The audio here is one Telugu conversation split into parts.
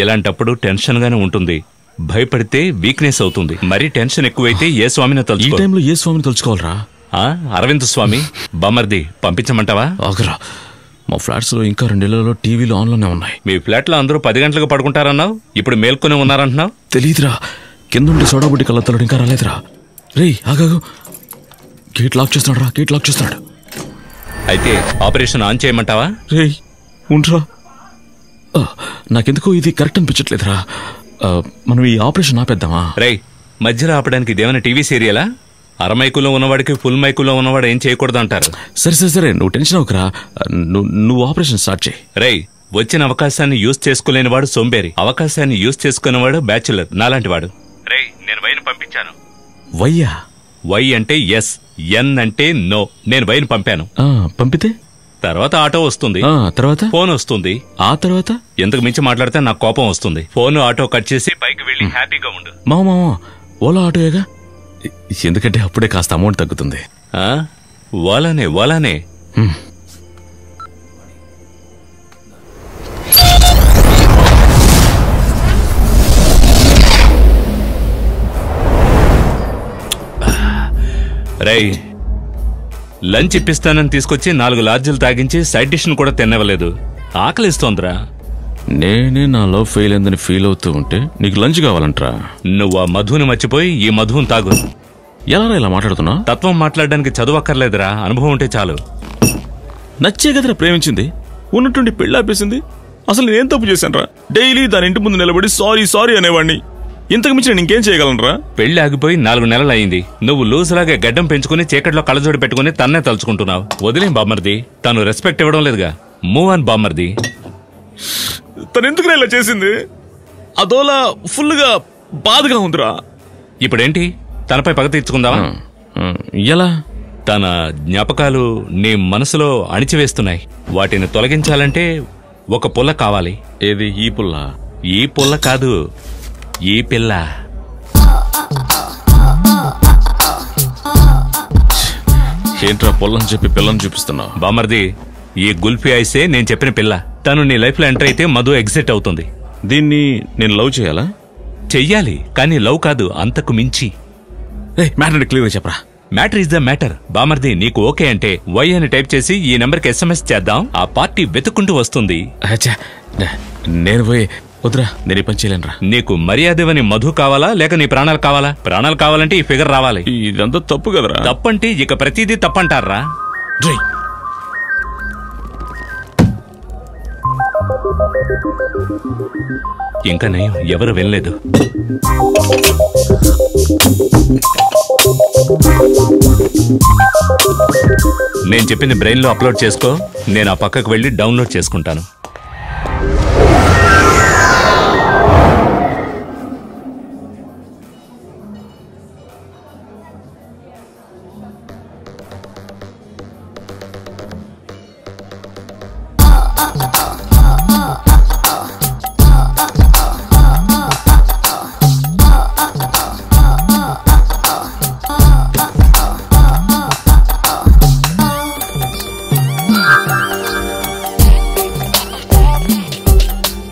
ఇలాంటప్పుడు టెన్షన్ గానే ఉంటుంది. భయపడితే వీక్నెస్ అవుతుంది. మరీ టెన్షన్ ఎక్కువైతే ఏ స్వామిని తలుచుకో. ఈ టైంలో ఏ స్వామిని తలుచుకోవాలరా? అరవింద్ స్వామి. బామర్ది పంపించమంటావా? ఆగరా, మా ఫ్లాట్స్ లో ఇంకా 2 నెలల్లో టీవీలు ఆన్లోనే ఉన్నాయి. మీ ఫ్లాట్ లో అందరూ 10 గంటలకు పడుకుంటారన్నావు, ఇప్పుడు మేల్కొని ఉన్నారంటున్నావు. తెలీదురా, కిందుండి సోడాబుడ్డి కళ్ళతోడు ఇంకా రాలేదురా. రే ఆగాగు, గేట్ లాక్ చేస్తున్నాడు రా, గేట్ లాక్ చేస్తున్నాడు. అయితే ఆపరేషన్ ఆన్ చేయమంటావా? రే ఉంట్రా, నాకెందుకో ఇది కరెక్ట్ అనిపించట్లేదురా. మనం ఈ ఆపరేషన్ ఆపేద్దామా? రేయ్, మధ్యలో ఆపడానికి ఇదేమైనా టీవీ సీరియలా? అరమైకులో ఉన్నవాడికి ఫుల్ మైకులో ఉన్నవాడు ఏం చేయకూడదు అంటారు. సరే సరే సరే, నువ్వు టెన్షన్ అవ్వకరా. నువ్వు ఆపరేషన్ స్టార్ట్ చేయి. రేయ్, వచ్చిన అవకాశాన్ని యూజ్ చేసుకోలేని వాడు సోంబేరి, అవకాశాన్ని యూజ్ చేసుకునేవాడు బ్యాచులర్, నాలాంటి వాడు. రేయ్, నేను వైన్ పంపించాను. వయ్యా? వై అంటే ఎస్, ఎన్ అంటే నో. నేను వైన్ పంపాను. పంపితే తర్వాత ఆటో వస్తుంది, తర్వాత ఫోన్ వస్తుంది, ఆ తర్వాత ఎంతకు మించి మాట్లాడితే నాకు కోపం వస్తుంది. ఫోన్ ఆటో కట్ చేసి పైకి వెళ్ళి హ్యాపీగా ఉండు. మామా ఓలా ఆటోయేగా, ఎందుకంటే అప్పుడే కాస్త అమౌంట్ తగ్గుతుంది. ఓలానే ఓలానే. రేయ్, లంచ్ ఇప్పిస్తానని తీసుకొచ్చి 4 లార్జీలు తాగించి సైడ్ డిష్ ను కూడా తినవలేదు. ఆకలిస్తోందిరా. నేనే నా లవ్ ఫెయిల్ అయిందని ఫీల్ అవుతూ ఉంటే నీకు లంచ్ కావాలంటరా? నువ్వు ఆ మధుని మర్చిపోయి ఈ మధుని తాగు. ఎలా ఇలా మాట్లాడుతున్నా? తత్వం మాట్లాడడానికి చదువు అక్కర్లేదురా, అనుభవం ఉంటే చాలు. నచ్చే కదరా ప్రేమించింది, ఉన్నట్టుండి పెళ్ళాపేసింది. అసలు నేనేం తప్పు చేశాను రా? డైలీ దాని ఇంటి ముందు నిలబడి సారీ సారీ అనేవాడిని. ఇంతకు మించి నేను ఇంకేం చేయగలనరా? పెళ్లి ఆగిపోయి 4 నెలలు అయింది. నువ్వు లూజులాగా గడ్డం పెంచుకుని చీకట్లో కళ్ళజోడి పెట్టుకుని తన్నే తలుచుకుంటున్నావు. వదిలేం బామ్మర్ది, తను రెస్పెక్ట్ ఇవ్వడం లేదుగా. మూవ్ ఆన్ బామ్మర్ది. తను ఎందుకు ఇలా చేసింది? అదోలా ఫుల్ గా బాధగా ఉందిరా. ఇప్పుడేంటి, తనపై పగ తీర్చుకుందావా? ఎలా? తన జ్ఞాపకాలు నీ మనసులో అణిచివేస్తున్నాయి. వాటిని తొలగించాలంటే ఒక పుల్ల కావాలి. ఏది? ఈ పుల్ల? ఈ పుల్ల కాదు, ఈ పిల్ల. ఏంట్రా పొల్లని చెప్పి పిల్లని చూపిస్తున్నావు? బామర్ది, ఈ గుల్ఫీ ఐసే నేను చెప్పిన పిల్ల. తను నీ లైఫ్ లో ఎంటర్ అయితే మధు ఎగ్జిట్ అవుతుంది. దీన్ని నేను లవ్ చేయాలా? చెయ్యాలి, కానీ లవ్ కాదు, అంతకు మించి. మ్యాటర్ క్లియర్ గా చెప్పరా. Matter is the matter. బామర్ది, నీకు ఓకే అంటే వై అని టైప్ చేసి ఈ నెంబర్కి SMS చేద్దాం. ఆ పార్టీ వెతుక్కుంటూ వస్తుంది. నేను పోయి వద్దురా, నేను ఈ పని చేయలేనురా. నీకు మర్యాదవని మధు కావాలా, లేక నీ ప్రాణాలు కావాలా? ప్రాణాలు కావాలంటే ఈ ఫిగర్ రావాలి. ఇదంతా తప్పు కదరా. తప్పంటే ఇక ప్రతిదీ తప్పంటారా? ఇంకా నయం, ఎవరు వెళ్ళలేదు. నేను చెప్పింది బ్రెయిన్ లో అప్లోడ్ చేసుకో. నేను ఆ పక్కకు వెళ్ళి డౌన్లోడ్ చేసుకుంటాను.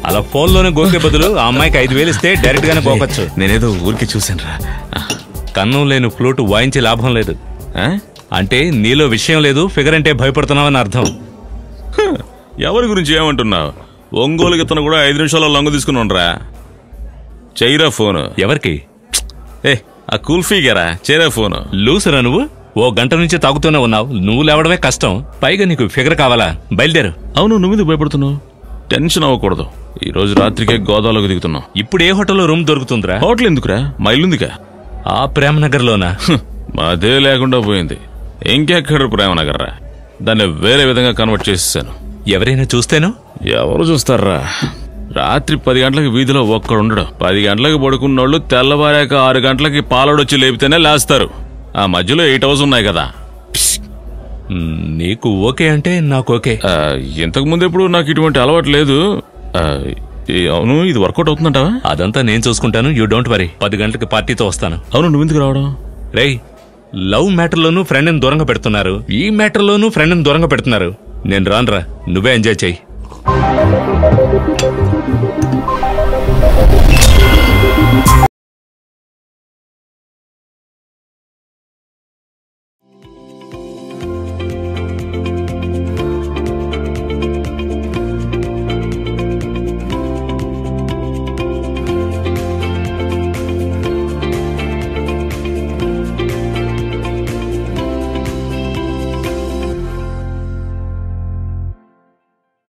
అలా ఫోన్లోనే గోకే బదులు ఆ అమ్మాయికి 5,000 ఇస్తే డైరెక్ట్ గానే పోకొచ్చు. నేనేదో ఊరికి చూశాను రా. కన్నం లేని ఫ్లూట్ వాయించే లాభం లేదు. అంటే నీలో విషయం లేదు, ఫిగర్ అంటే భయపడుతున్నావని అర్థం. ఎవరి గురించి ఏమంటున్నావు? ఒంగోలుకి తను కూడా 5 నిమిషాల్లో లొంగ తీసుకున్నారా. చెయ్యరా ఫోను. ఎవరికి? ఆ కుల్ఫీ గారా, చేరా ఫోను. లూసరా నువ్వు? ఓ గంట నుంచి తాగుతూనే ఉన్నావు. నువ్వు లేవడమే కష్టం, పైగా నీకు ఫిగర్ కావాలా? బయలుదేరు. అవును, నువ్వు ఎందుకు భయపడుతున్నావు? టెన్షన్ అవ్వకూడదు. ఈ రోజు రాత్రికే గోదావరికి దిగుతున్నావు. ఇప్పుడు ఏ హోటల్లో రూమ్ దొరుకుతుందిరా? హోటల్ ఎందుకురా, మా ఇల్లుందిగా. ఆ ప్రేమనగర్ లోనా? మాదే లేకుండా పోయింది. ఇంకెక్కడ ప్రేమనగర్ రా? దాన్ని వేరే విధంగా కన్వర్ట్ చేసేసాను. ఎవరైనా చూస్తేనో? ఎవరు చూస్తారా? రాత్రి 10 గంటలకు వీధిలో ఒక్కడుండడు. 10 గంటలకు పడుకున్నోళ్ళు తెల్లవారాక 6 గంటలకి పాలడొచ్చి లేపితేనే లేస్తారు. ఆ మధ్యలో 8 అవర్స్ ఉన్నాయి కదా. నీకు ఓకే అంటే నాకు ఓకే. ఇంతకు ముందు ఎప్పుడు నాకు ఇటువంటి అలవాటు లేదు. అవును, ఇది వర్కౌట్ అవుతుందంటావా? అదంతా నేను చూసుకుంటాను, యూ డోంట్ వరీ. 10 గంటలకి పార్టీతో వస్తాను. అవును, నువ్వెందుకు రావడం? రేయ్, లవ్ మ్యాటర్లోనూ ఫ్రెండ్ని దూరంగా పెడుతున్నారు, ఈ మ్యాటర్లోనూ ఫ్రెండ్ని దూరంగా పెడుతున్నారు. నేను రానురా, నువ్వే ఎంజాయ్ చెయ్యి.